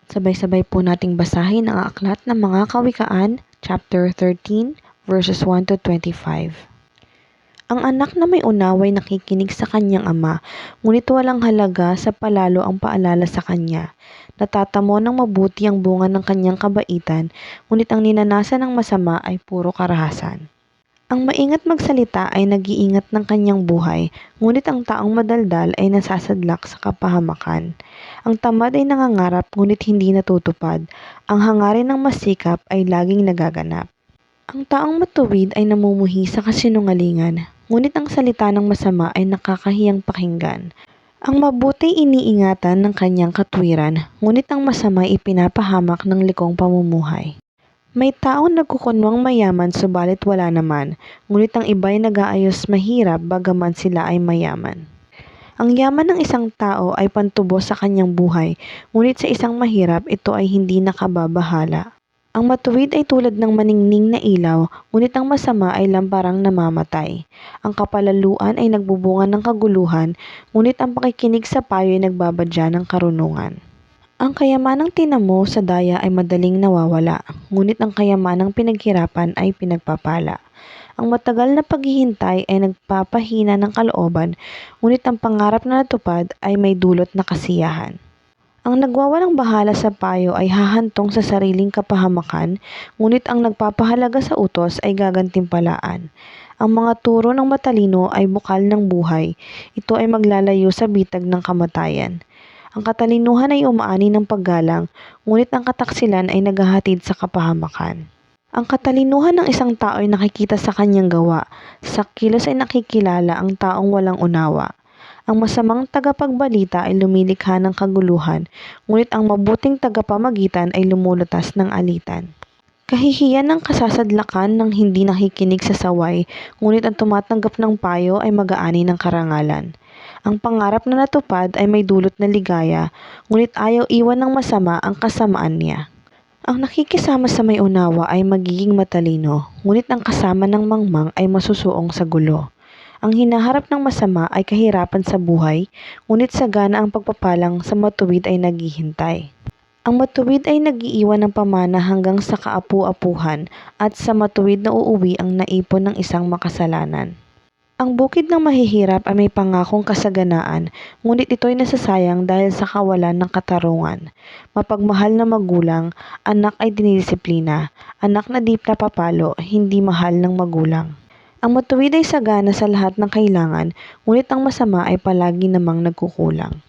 Sabay-sabay po nating basahin ang aklat ng mga kawikaan, chapter 13, verses 1 to 25. Ang anak na may unaway nakikinig sa kanyang ama, ngunit walang halaga sa palalo ang paalala sa kanya. Natatamo ng mabuti ang bunga ng kanyang kabaitan, ngunit ang ninanasan ng masama ay puro karahasan. Ang maingat magsalita ay nag-iingat ng kanyang buhay, ngunit ang taong madaldal ay nasasadlak sa kapahamakan. Ang tamad ay nangangarap ngunit hindi natutupad. Ang hangarin ng masikap ay laging nagaganap. Ang taong matuwid ay namumuhi sa kasinungalingan, ngunit ang salita ng masama ay nakakahiyang pakinggan. Ang mabuti iniingatan ng kanyang katwiran, ngunit ang masama ay ipinapahamak ng likong pamumuhay. May taong nagkukunwang mayaman subalit wala naman, ngunit ang iba'y nag-aayos mahirap bagaman sila ay mayaman. Ang yaman ng isang tao ay pantubos sa kanyang buhay, ngunit sa isang mahirap ito ay hindi nakababahala. Ang matuwid ay tulad ng maningning na ilaw, ngunit ang masama ay lamparang namamatay. Ang kapalaluan ay nagbubunga ng kaguluhan, ngunit ang pakikinig sa payo ay nagbabadya ng karunungan. Ang kayamanang tinamo sa daya ay madaling nawawala, ngunit ang kayamanang pinaghirapan ay pinagpapala. Ang matagal na paghihintay ay nagpapahina ng kalooban, ngunit ang pangarap na natupad ay may dulot na kasiyahan. Ang nagwawalang bahala sa payo ay hahantong sa sariling kapahamakan, ngunit ang nagpapahalaga sa utos ay gagantimpalaan. Ang mga turo ng matalino ay bukal ng buhay, ito ay maglalayo sa bitag ng kamatayan. Ang katalinuhan ay umaani ng paggalang, ngunit ang kataksilan ay naghahatid sa kapahamakan. Ang katalinuhan ng isang tao ay nakikita sa kanyang gawa, sa kilos ay nakikilala ang taong walang unawa. Ang masamang tagapagbalita ay lumilikha ng kaguluhan, ngunit ang mabuting tagapamagitan ay lumulutas ng alitan. Kahihiyan ng kasasadlakan ng hindi nakikinig sa saway, ngunit ang tumatanggap ng payo ay mag-aani ng karangalan. Ang pangarap na natupad ay may dulot na ligaya, ngunit ayaw iwan ng masama ang kasamaan niya. Ang nakikisama sa may unawa ay magiging matalino, ngunit ang kasama ng mangmang ay masusuong sa gulo. Ang hinaharap ng masama ay kahirapan sa buhay, ngunit sagana ang pagpapalang sa matuwid ay naghihintay. Ang matuwid ay nag-iiwan ng pamana hanggang sa kaapu-apuhan, at sa matuwid na uuwi ang naipon ng isang makasalanan. Ang bukid ng mahihirap ay may pangakong kasaganaan, ngunit ito'y nasasayang dahil sa kawalan ng katarungan. Mapagmahal na magulang, anak ay dinidisiplina, anak na di napapalo, hindi mahal ng magulang. Ang matuwid ay sagana sa lahat ng kailangan, ngunit ang masama ay palagi namang nagkukulang.